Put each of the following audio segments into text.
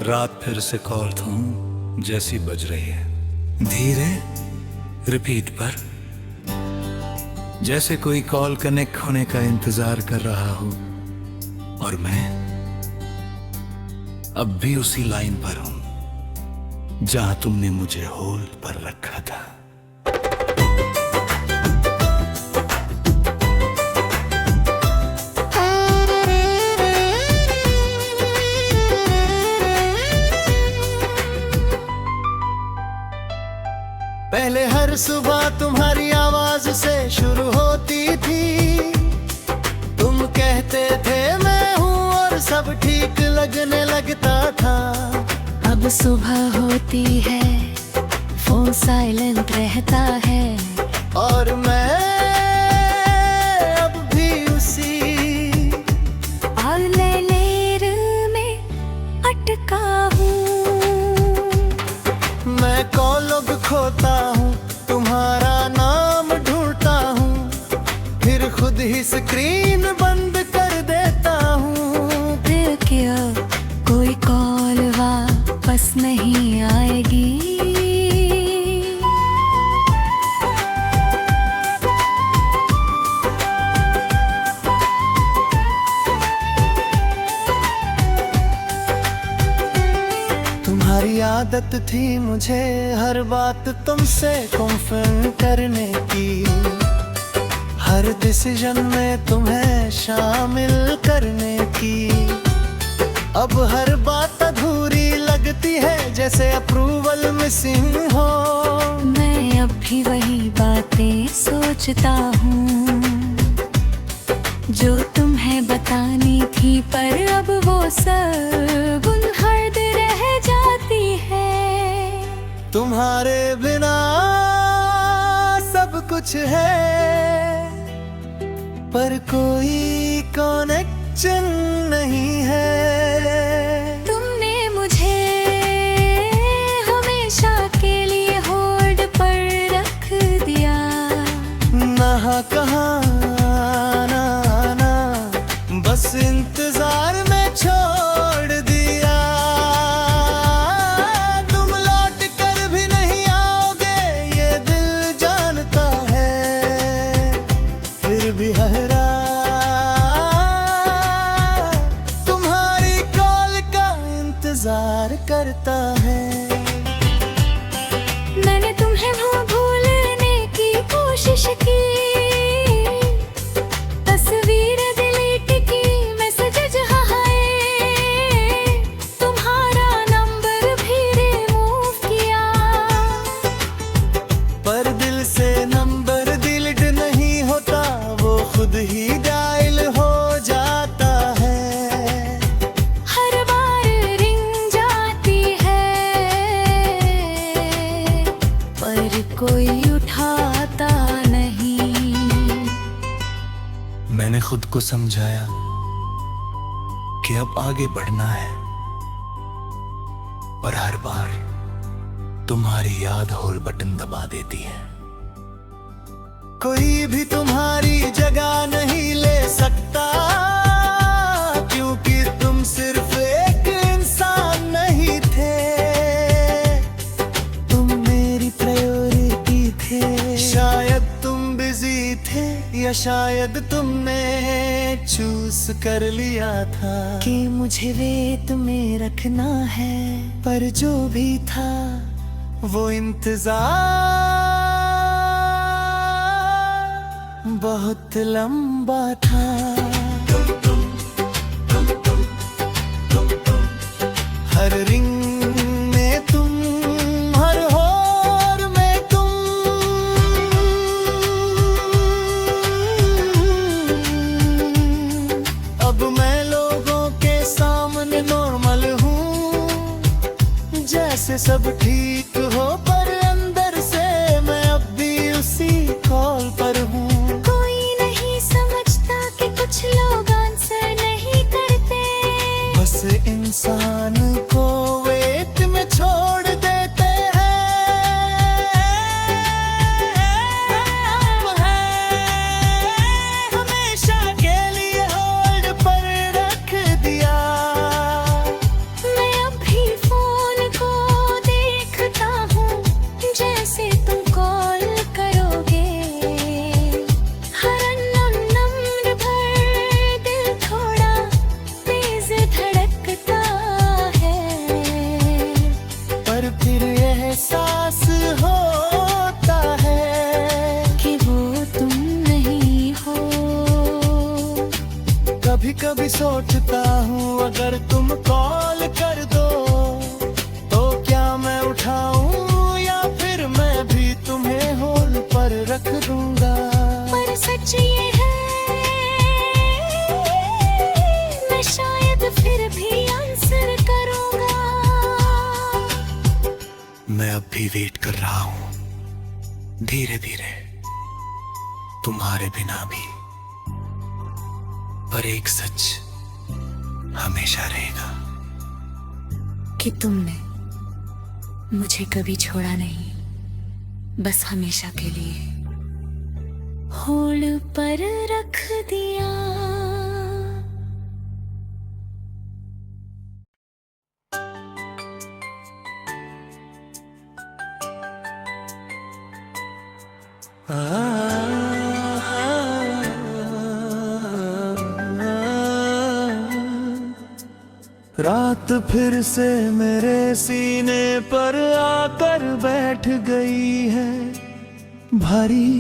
रात फिर से कॉल तुम जैसी बज रही है, धीरे रिपीट पर, जैसे कोई कॉल कनेक्ट होने का इंतजार कर रहा हो। और मैं अब भी उसी लाइन पर हूं जहां तुमने मुझे होल्ड पर रखा था। पहले हर सुबह तुम्हारी आवाज से शुरू होती थी। तुम कहते थे मैं हूँ और सब ठीक लगने लगता था। अब सुबह होती है, फोन साइलेंट रहता है और मैं अब भी उसी लेर में अटका हूँ। मैं कॉलों खोता हूँ, तुम्हारा नाम ढूंढता हूँ, फिर खुद ही स्क्रीन बंद कर देता हूँ। फिर क्या कोई कॉल वापस नहीं आएगी? तुम्हारी आदत थी मुझे हर बात तुमसे कंफर्म करने की, हर डिसीजन में तुम्हें शामिल करने की। अब हर बात अधूरी लगती है, जैसे अप्रूवल मिसिंग हो। मैं अब भी वही बातें सोचता हूँ जो तुम्हें बतानी थी, पर अब वो सब उनहद रह जाती है। तुम्हारे बिना सब कुछ है, पर कोई कनेक्शन नहीं है। तुमने मुझे हमेशा के लिए होल्ड पर रख दिया। ना कहाँ ना, बस इंतजार में छोड़ दिया। तुम लौट कर भी नहीं आओगे ये दिल जानता है, फिर भी हैरान तुम्हारी कॉल का इंतजार करता है। मैंने तुम्हें भूलने की कोशिश की, तस्वीर डिलीट की, मैसेज हटाए, तुम्हारा नंबर भी रिमूव किया, पर दिल से नंबर डिलीट नहीं होता, वो खुद ही डायल हो जाता है। हर बार रिंग जाती है, पर कोई उठाता नहीं। मैंने खुद को समझाया कि अब आगे बढ़ना है, पर हर बार तुम्हारी याद होल्ड बटन दबा देती है। कोई भी तुम्हारी जगह नहीं ले सकता, क्योंकि तुम सिर्फ एक इंसान नहीं थे। तुम मेरी प्रायोरिटी थे। शायद तुम बिजी थे, या शायद तुमने चूज कर लिया था कि मुझे वेट में रखना है। पर जो भी था वो इंतजार बहुत लंबा था। हर रिंग में तुम, हर होर में तुम, अब मैं लोगों के सामने नॉर्मल हूँ, जैसे सब ठीक हो, पर अंदर से मैं अब भी उसी कॉल पर हूँ। कोई नहीं समझता कि कुछ लोग आंसर नहीं करते, बस इंसान को वेट में छोड़ देते हैं। अब है हमेशा के लिए होल्ड पर रख दिया। मैं अब भी हूँ अगर तुम कॉल कर दो तो क्या मैं उठाऊं या फिर मैं भी तुम्हें होल्ड पर रख दूंगा। पर सच ये है मैं शायद फिर भी आंसर करूंगा। मैं अब भी वेट कर रहा हूँ धीरे धीरे तुम्हारे बिना भी, पर एक सच हमेशा रहेगा कि तुमने मुझे कभी छोड़ा नहीं, बस हमेशा के लिए होल्ड पर रख दिया। रात फिर से मेरे सीने पर आकर बैठ गई है, भरी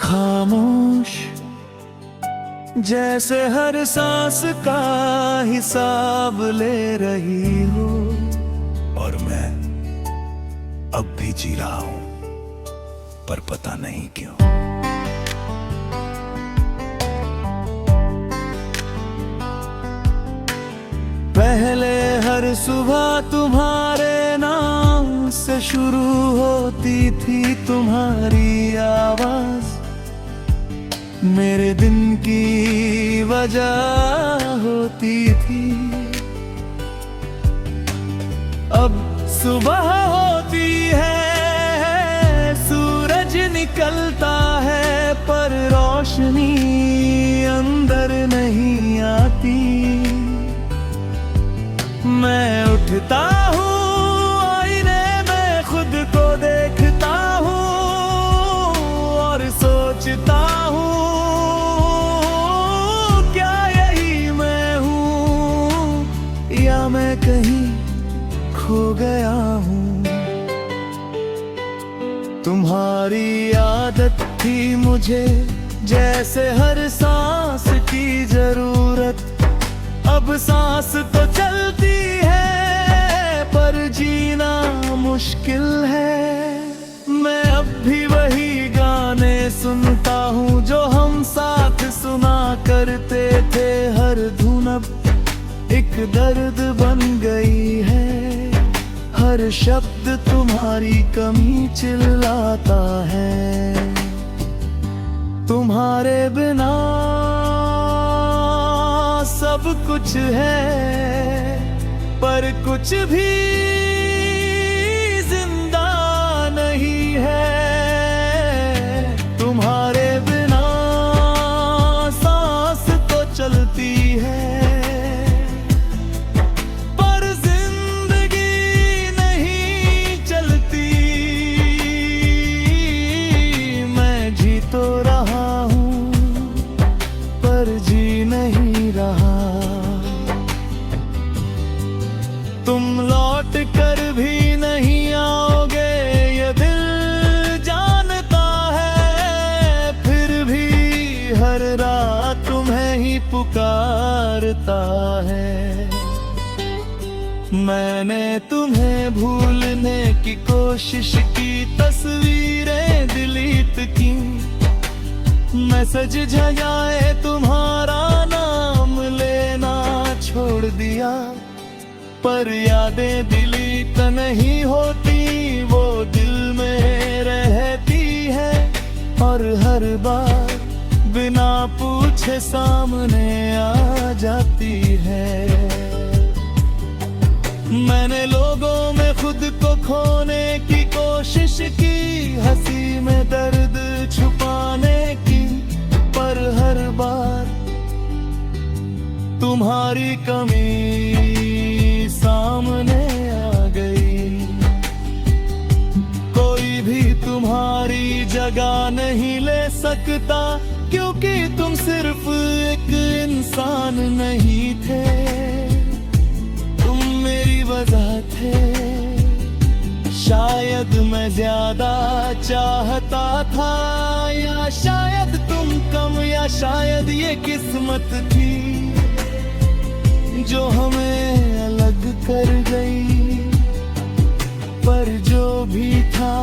खामोश, जैसे हर सांस का हिसाब ले रही हो। और मैं अब भी जी रहा हूं, पर पता नहीं क्यों। पहले हर सुबह तुम्हारे नाम से शुरू होती थी तुम्हारी आवाज, मेरे दिन की वजह होती थी। अब सुबह होती है, सूरज निकलता है, पर रोशनी अंदर नहीं आती। मैं उठता हूँ आईने में खुद को देखता हूँ और सोचता हूँ क्या यही मैं हूँ या मैं कहीं खो गया हूँ। तुम्हारी आदत थी मुझे जैसे हर सांस की जरूरत, अब सांस तो चलती है पर जीना मुश्किल है। मैं अब भी वही गाने सुनता हूँ जो हम साथ सुना करते थे, हर धुन अब एक दर्द बन गई है, हर शब्द तुम्हारी कमी चिल्लाता है। तुम्हारे बिना सब कुछ है पर कुछ भी जिंदा नहीं है। तुम्हारे बिना सांस तो चलती है पर जिंदगी नहीं चलती। मैं जी तो रहा हूँ पर जी नहीं रहा। तुम लौट कर भी नहीं आओगे ये दिल जानता है, फिर भी हर रात तुम्हें ही पुकारता है। मैंने तुम्हें भूलने की कोशिश की, तस्वीरें डिलीट की, मैसेज जगाए तुम्हारा नाम लेना छोड़ दिया, पर यादें डिलीट नहीं होती, वो दिल में रहती है और हर बार बिना पूछे सामने आ जाती है। मैंने लोगों में खुद को खोने की कोशिश की, हंसी में दर्द छुपाने की, पर हर बार तुम्हारी कमी सामने आ गई। कोई भी तुम्हारी जगह नहीं ले सकता, क्योंकि तुम सिर्फ एक इंसान नहीं थे, तुम मेरी वजह थे, शायद मैं ज्यादा चाहता था, या शायद तुम कम, या शायद ये किस्मत थी जो हमें अलग कर गई। पर जो भी था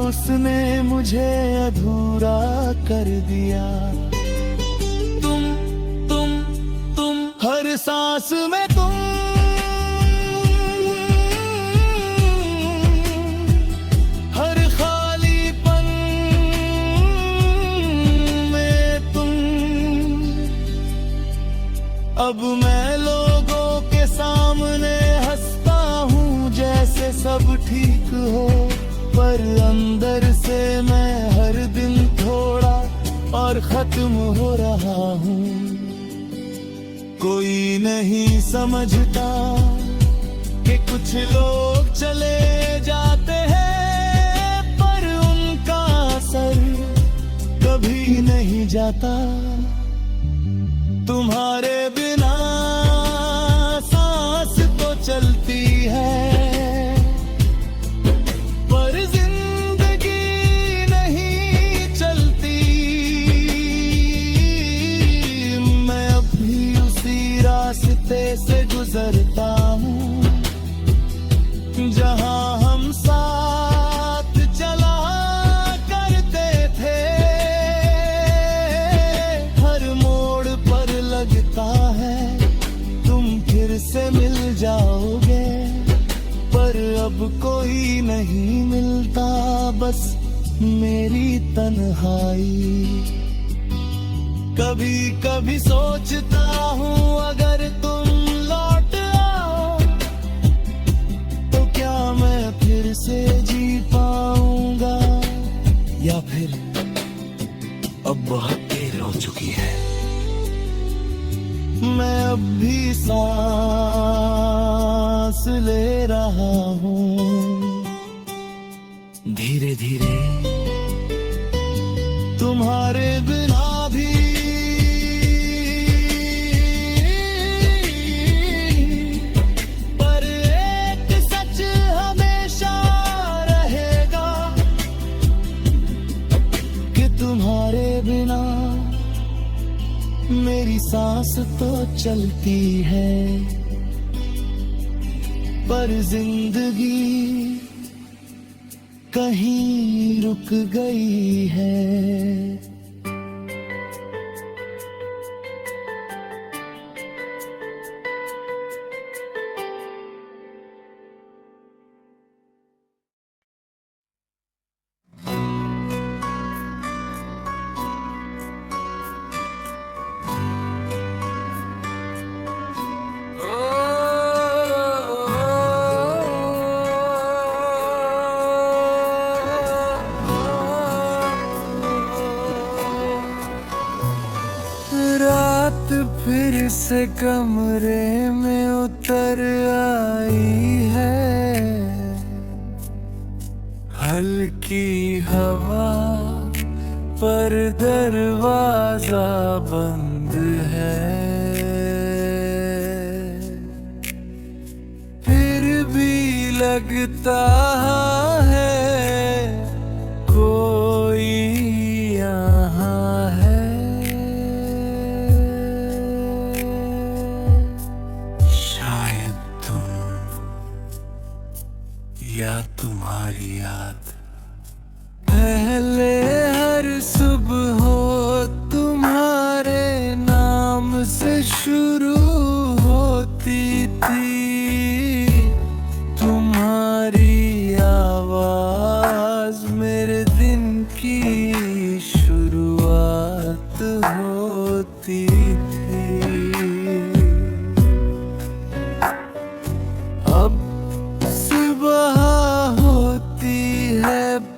उसने मुझे अधूरा कर दिया। तुम हर सांस में तुम, हर खालीपन में तुम। अब मैं लोगों के सामने हंसता हूँ जैसे सब ठीक हो, पर अंदर से मैं हर दिन थोड़ा और खत्म हो रहा हूँ। कोई नहीं समझता कि कुछ लोग चले जाते हैं पर उनका असर कभी नहीं जाता। तुम्हारे बिना सांस तो चलती है पर जिंदगी नहीं चलती। मैं अब भी उसी रास्ते से गुजरता हूँ जहाँ हम साथ चला करते थे। हर मोड़ पर लगता है तुम फिर से मिल जाओगे, पर अब कोई नहीं मिलता, बस मेरी तन्हाई। कभी कभी सोचता हूँ अगर तुम लौट आओ तो क्या मैं फिर से जी पाऊंगा, या फिर अब बहुत देर हो चुकी है। मैं अब भी सांस ले रहा हूँ धीरे धीरे तुम्हारे बिना भी। पर एक सच हमेशा रहेगा कि तुम्हारे बिना मेरी सांस तो चलती है पर जिंदगी कहीं रुक गई है। रात फिर से कमरे में उतर आई है, हल्की हवा पर दरवाजा बंद है। फिर भी लगता है कोई यहाँ है। या तुम्हारी याद पहले हर सुबह तुम्हारे नाम से शुरू होती थी। तुम्हारी आवाज मेरे दिन की शुरुआत होती थी। अब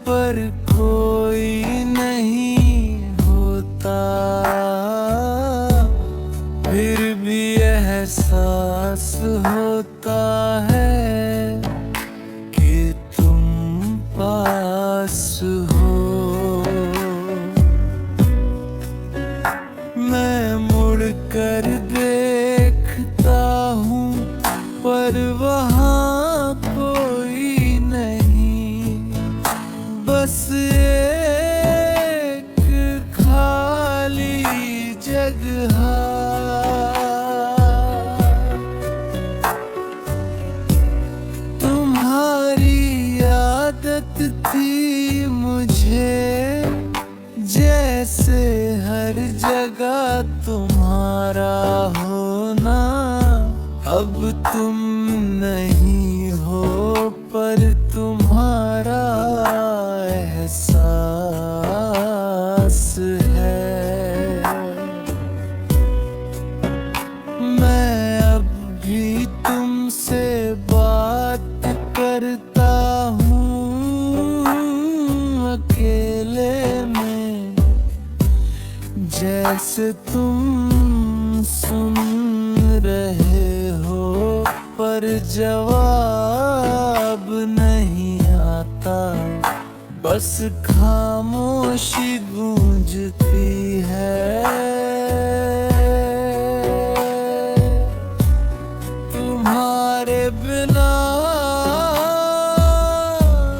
पर कोई नहीं होता, फिर भी एहसास होता है कि तुम पास हो। मैं मुड़ कर देखता हूँ पर वहाँ कोई नहीं। अब तुम नहीं हो पर तुम्हारा एहसास है। मैं अब भी तुमसे बात करता हूँ अकेले में, जैसे तुम सुन रहे हो पर जवाब नहीं आता, बस खामोशी गूंजती है। तुम्हारे बिना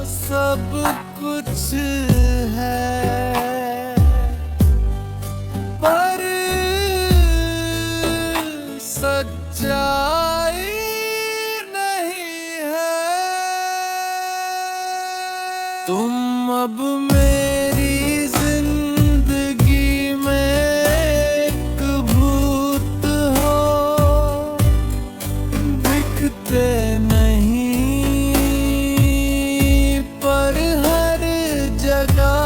सब कुछ है पर सच्चाई नहीं है। तुम अब मेरी जिंदगी में एक भूत हो, दिखते नहीं पर हर जगह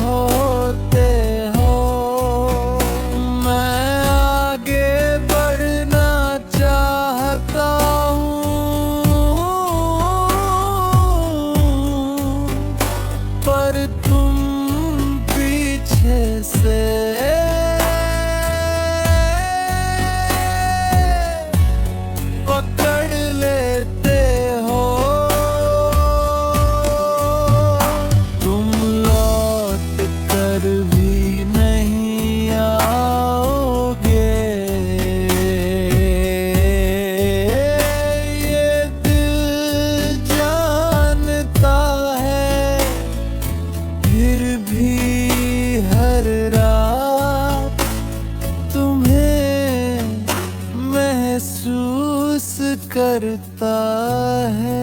होते हो। मैं आगे बढ़ना चाहता हूँ पर तुम पीछे से पकड़ लेते हो। तुम लौट कर भी नहीं आओगे, ये दिल जानता है, फिर भी हर रात तुम्हें महसूस करता है।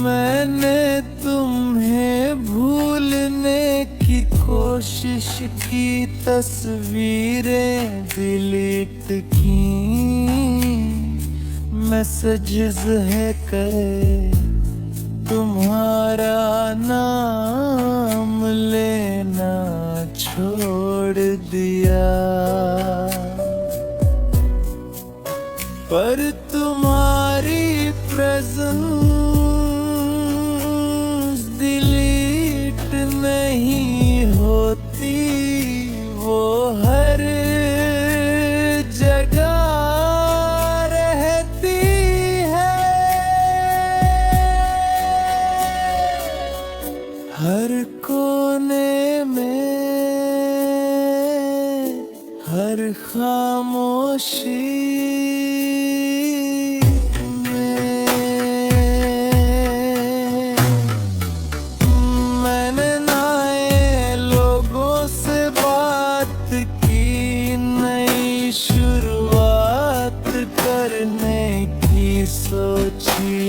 मैंने तुम्हें भूलने की कोशिश की, तस्वीरें डिलीट की, मैसेजेस है करे तुम्हारा नाम लेना छोड़ दिया, पर तुम्हारी प्रेजेंस डिलीट नहीं होती, वो हर जगह रहती है। हर कोने में, हर खामोशी में, मैंने नए लोगों से बात की, नई शुरुआत करने की सोची,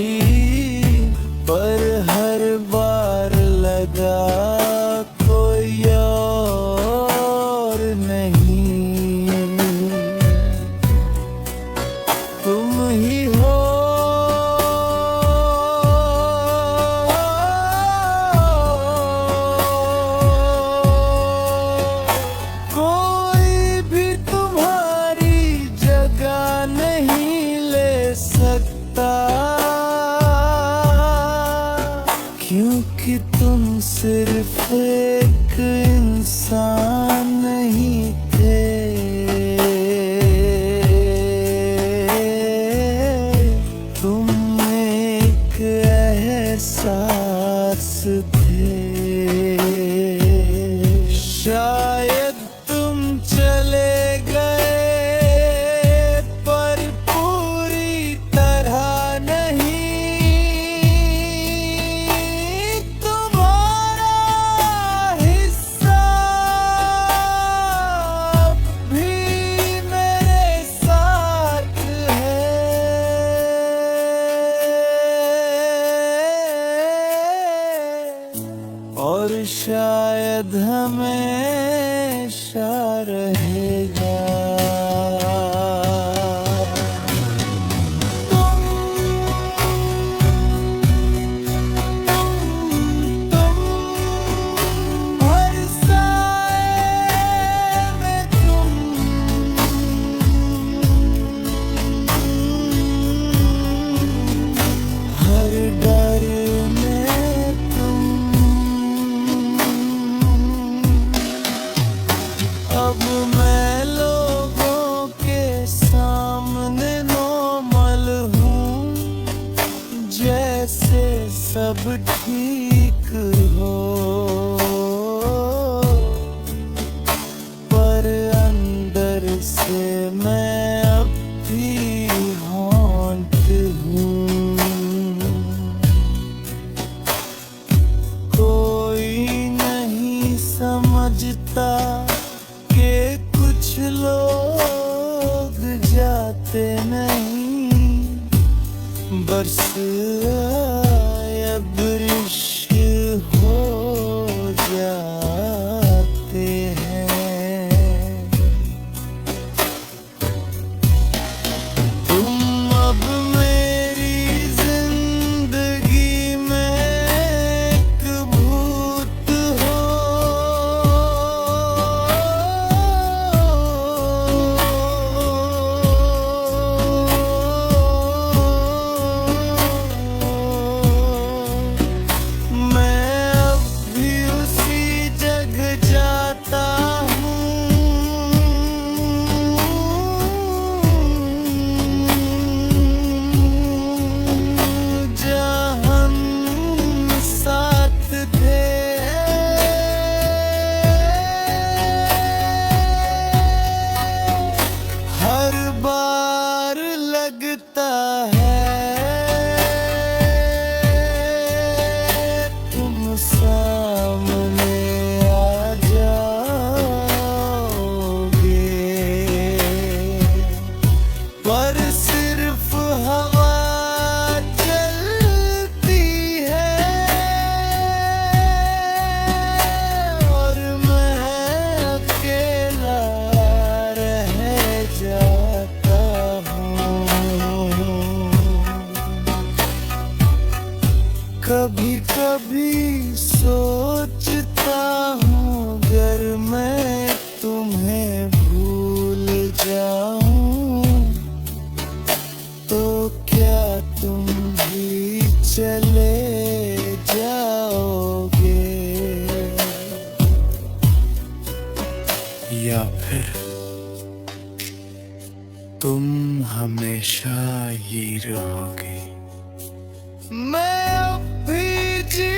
पर हर बार लगा कोई और नहीं। रहेगा। हर साए में तुम, हर डर में तुम। अब मैं लोगों के सामने नॉर्मल हूँ, जैसे सब ठीक हो, पर अंदर से मैं अब भी हॉन्ट हूँ। कोई नहीं समझता कि कुछ लोग जाते नहीं, बरस आए बारिश हो जाते हैं। तुम अब मेरी जिंदगी में एक भूत हो, मैं अब भी उसी जगह जाता हूँ, जहाँ हम साथ थे। हर बार लगता है तुम सामने आ जाओगे, पर सिर्फ हवा चलती है और मैं अकेला रह जाता हूँ। कभी कभी सोचता हूँ अगर मैं तुम्हें भूल जाऊं, तो क्या तुम भी चले जाओगे, या फिर तुम हमेशा ही रहोगे। मैं अब भी जी